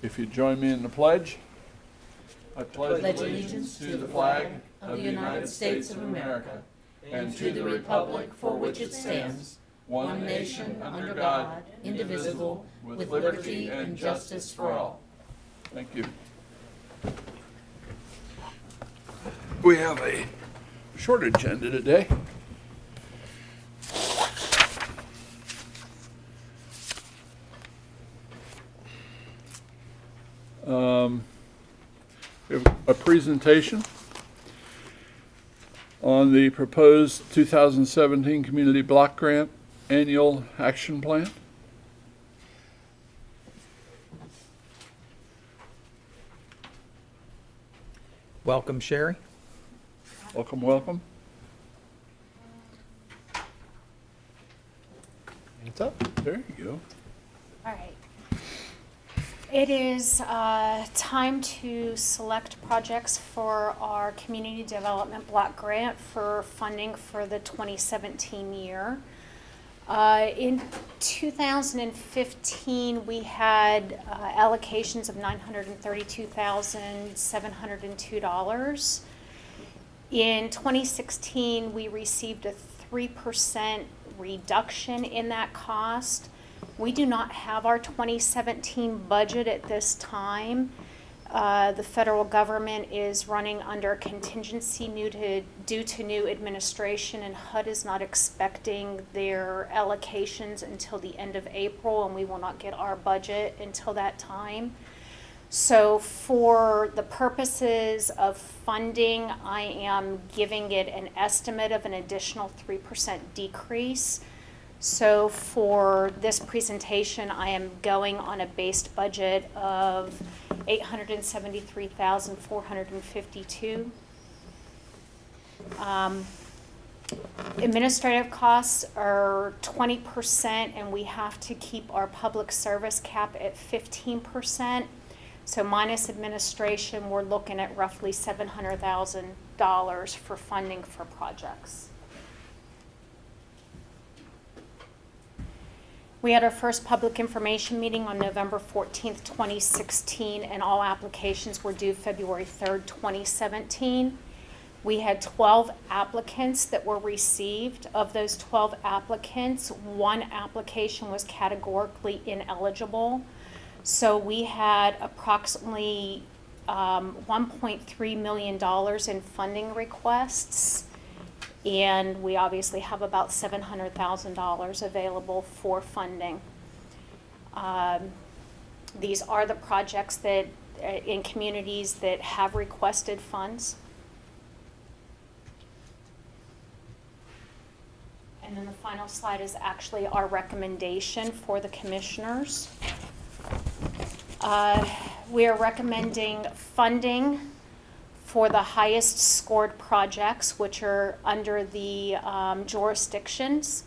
If you join me in the pledge. I pledge allegiance to the flag of the United States of America and to the republic for which it stands, one nation under God, indivisible, with liberty and justice for all. Thank you. We have a short agenda today. We have a presentation on the proposed 2017 Community Block Grant Annual Action Plan. Welcome, Sherry. Welcome, welcome. It's up. There you go. All right. It is time to select projects for our Community Development Block Grant for funding for the 2017 year. In 2015, we had allocations of $932,702. In 2016, we received a 3% reduction in that cost. We do not have our 2017 budget at this time. The federal government is running under contingency due to new administration, and HUD is not expecting their allocations until the end of April, and we will not get our budget until that time. So for the purposes of funding, I am giving it an estimate of an additional 3% decrease. So for this presentation, I am going on a based budget of $873,452. Administrative costs are 20%, and we have to keep our public service cap at 15%. So minus administration, we're looking at roughly $700,000 for funding for projects. We had our first public information meeting on November 14th, 2016, and all applications were due February 3rd, 2017. We had 12 applicants that were received. Of those 12 applicants, one application was categorically ineligible. So we had approximately $1.3 million in funding requests, and we obviously have about $700,000 available for funding. These are the projects that in communities that have requested funds. And then the final slide is actually our recommendation for the commissioners. We are recommending funding for the highest scored projects, which are under the jurisdictions.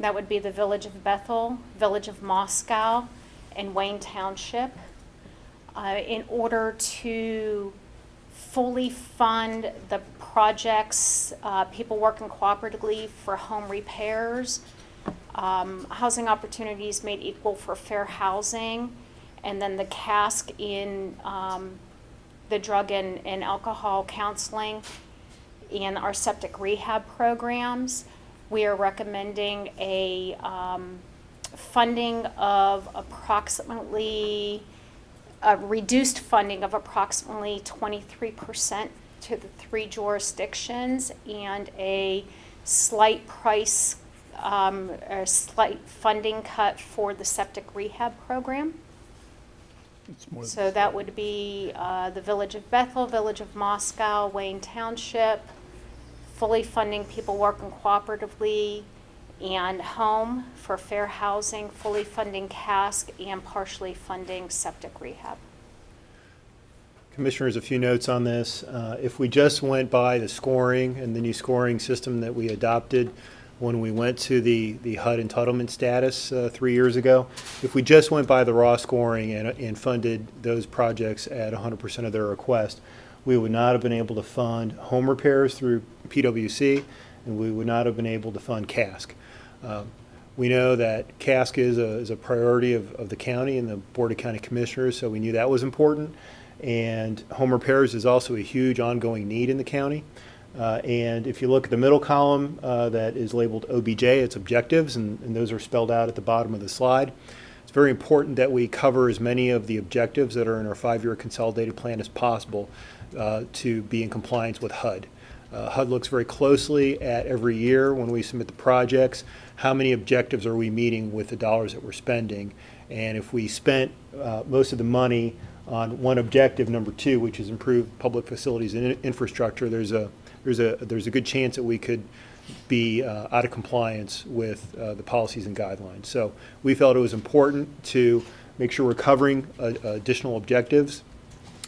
That would be the Village of Bethel, Village of Moscow, and Wayne Township. In order to fully fund the projects, people working cooperatively for home repairs, housing opportunities made equal for fair housing, and then the CASC in the drug and alcohol counseling and our septic rehab programs. We are recommending a funding of approximately, reduced funding of approximately 23% to the 3 jurisdictions, and a slight slight funding cut for the septic rehab program. So that would be the Village of Bethel, Village of Moscow, Wayne Township, fully funding people working cooperatively, and home for fair housing, fully funding CASC, and partially funding septic rehab. Commissioners, a few notes on this. If we just went by the scoring and the new scoring system that we adopted when we went to the HUD entitlement status 3 years ago, if we just went by the raw scoring and funded those projects at 100% of their request, we would not have been able to fund home repairs through PWC, and we would not have been able to fund CASC. We know that cask is a priority of the county and the Board of County Commissioners, so we knew that was important. And home repairs is also a huge ongoing need in the county. And if you look at the middle column that is labeled OBJ, it's objectives, and those are spelled out at the bottom of the slide. It's very important that we cover as many of the objectives that are in our 5-year consolidated plan as possible to be in compliance with HUD. HUD looks very closely at every year when we submit the projects, how many objectives are we meeting with the dollars that we're spending. And if we spent most of the money on one objective, number 2, which is improve public facilities and infrastructure, there's a good chance that we could be out of compliance with the policies and guidelines. So we felt it was important to make sure we're covering additional objectives.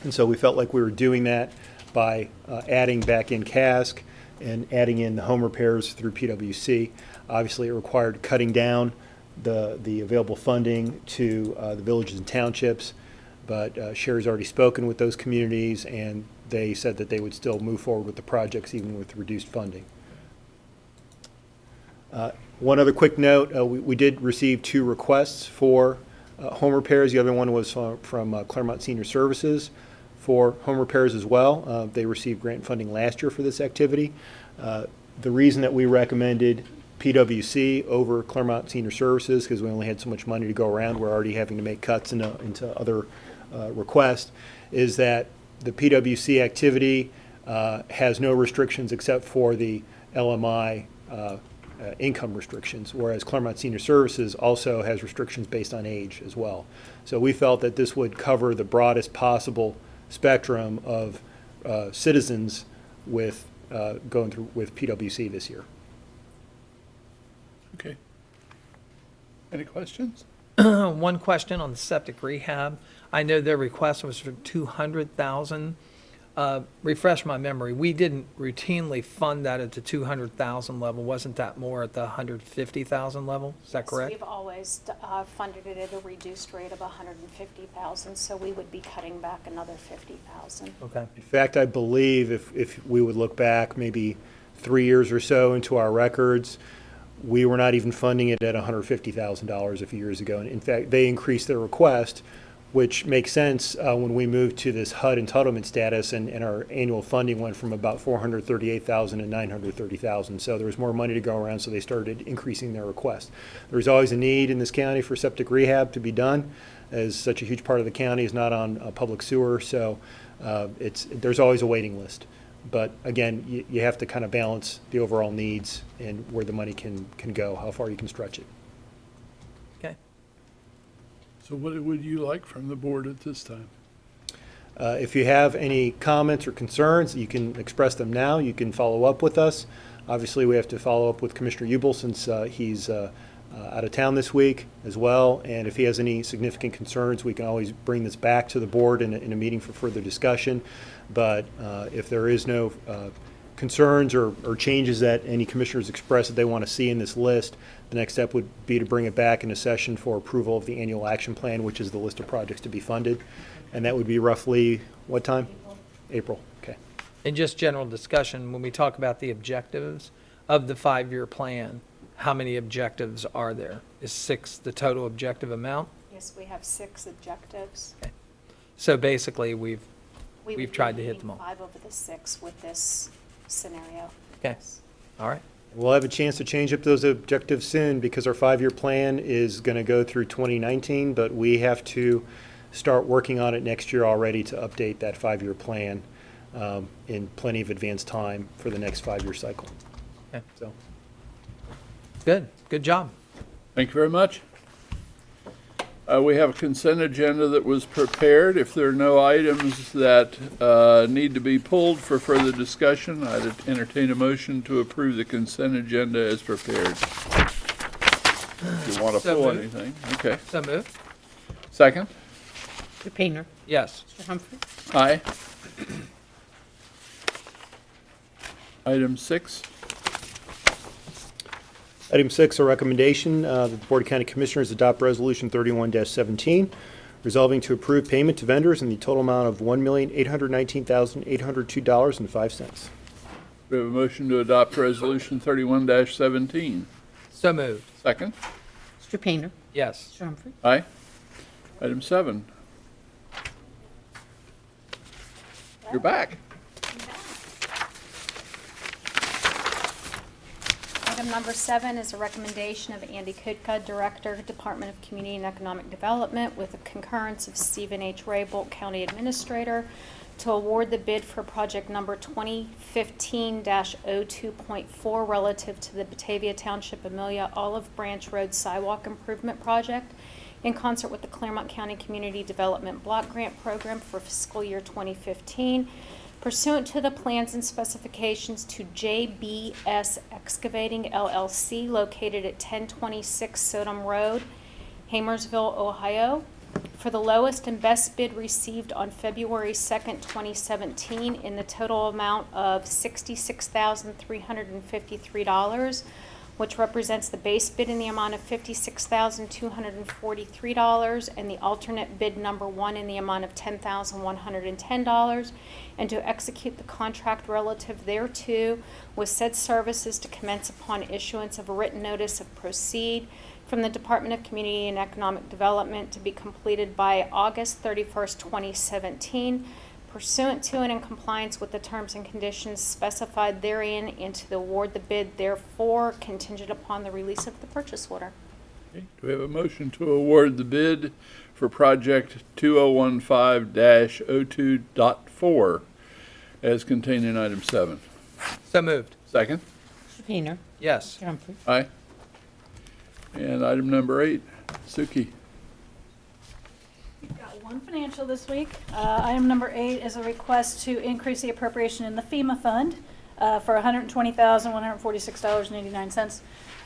And so we felt like we were doing that by adding back in cask and adding in the home repairs through PWC. Obviously, it required cutting down the available funding to the villages and townships, but Sherry's already spoken with those communities, and they said that they would still move forward with the projects even with reduced funding. One other quick note, we did receive 2 requests for home repairs. The other one was from Clermont Senior Services for home repairs as well. They received grant funding last year for this activity. The reason that we recommended PWC over Clermont Senior Services, because we only had so much money to go around, we're already having to make cuts into other requests, is that the PWC activity has no restrictions except for the LMI income restrictions, whereas Clermont Senior Services also has restrictions based on age as well. So we felt that this would cover the broadest possible spectrum of citizens with going through with PWC this year. Okay. Any questions? One question on the septic rehab. I know their request was for 200,000. Refresh my memory. We didn't routinely fund that at the 200,000 level. Wasn't that more at the 150,000 level? Is that So correct? we've always funded it at a reduced rate of 150,000, so we would be cutting back another 50,000. Okay. In fact, I believe if we would look back maybe 3 years or so into our records, we were not even funding it at $150,000 a few years ago. And in fact, they increased their request, which makes sense when we moved to this HUD entitlement status, and our annual funding went from about $438,000 to $930,000. So there was more money to go around, so they started increasing their request. There's always a need in this county for septic rehab to be done, as such a huge part of the county is not on public sewer, so there's always a waiting list. But again, you have to kind of balance the overall needs and where the money can go, how far you can stretch it. Okay. So what would you like from the board at this time? If you have any comments or concerns, you can express them now. You can follow up with us. Obviously, we have to follow up with Commissioner Ubel since he's out of town this week as well. And if he has any significant concerns, we can always bring this back to the board in a meeting for further discussion. But if there is no concerns or changes that any commissioners express that they want to see in this list, the next step would be to bring it back in a session for approval of the annual action plan, which is the list of projects to be funded. And that would be roughly what time? April. Okay. In just general discussion, when we talk about the objectives of the 5-year plan, how many objectives are there? Is 6 the total objective amount? Yes, we have 6 objectives. So basically, We We've would be tried to hit meeting them all. 5 over the 6 with this scenario. Okay. All right. We'll have a chance to change up those objectives soon because our 5-year plan is going to go through 2019, but we have to start working on it next year already to update that 5-year plan in plenty of advance time for the next 5-year cycle. Okay. So. Good job. Thank you very much. We have a consent agenda that was prepared. If there are no items that need to be pulled for further discussion, I'd entertain a motion to approve the consent agenda as prepared. If you want to So pull moved. anything. Okay. So moved. Second? Mr. Painter. Yes. Mr. Humphrey. Aye. Item 6. Item 6, a recommendation that the Board of County Commissioners adopt Resolution 31-17, resolving to approve payment to vendors in the total amount of $1,819,802.05. We have a motion to adopt Resolution 31-17. So moved. Second? Mr. Painter? Yes. Mr. Humphrey? Aye. Item 7. You're back. Item number 7 is a recommendation of Andy Kutka, Director, Department of Community and Economic Development, with the concurrence of Stephen H. Raybolt, County Administrator, to award the bid for project number 2015-02.4 relative to the Batavia Township Amelia Olive Branch Road Sidewalk Improvement Project in concert with the Clermont County Community Development Block Grant Program for fiscal year 2015, pursuant to the plans and specifications to JBS Excavating LLC located at 1026 Sodom Road, Hamersville, Ohio, for the lowest and best bid received on February 2nd, 2017 in the total amount of $66,353, which represents the base bid in the amount of $56,243 and the alternate bid number 1 in the amount of $10,110, and to execute the contract relative thereto with said services to commence upon issuance of a written notice of proceed from the Department of Community and Economic Development to be completed by August 31st, 2017, pursuant to and in compliance with the terms and conditions specified therein, and to award the bid therefore contingent upon the release of the purchase order. Okay. Do we have a motion to award the bid for project 2015-02.4 as contained in item 7? So moved. Second? Mr. Painter? Yes. Mr. Humphrey? Aye. And item number 8, Suki. We've got one financial this week. Item number 8 is a request to increase the appropriation in the FEMA fund for $120,146.89.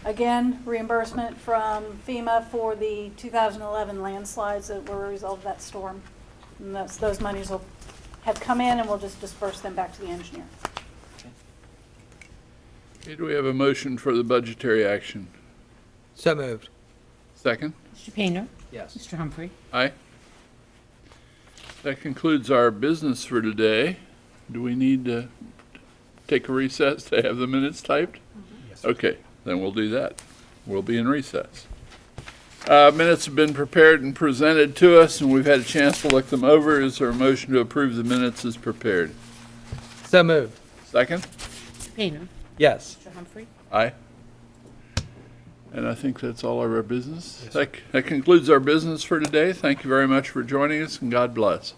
Again, reimbursement from FEMA for the 2011 landslides that were a result of that storm. And those monies have come in, and we'll just disperse them back to the engineer. Okay, do we have a motion for the budgetary action? So moved. Second? Mr. Painter? Yes. Mr. Humphrey? Aye. That concludes our business for today. Do we need to take a recess to have the minutes typed? Yes. Okay, then we'll do that. We'll be in recess. Minutes have been prepared and presented to us, and we've had a chance to look them over. Is there a motion to approve the minutes as prepared? So moved. Second? Mr. Painter? Yes. Mr. Humphrey? Aye. And I think that's all of our business. Yes. That concludes our business for today. Thank you very much for joining us, and God bless.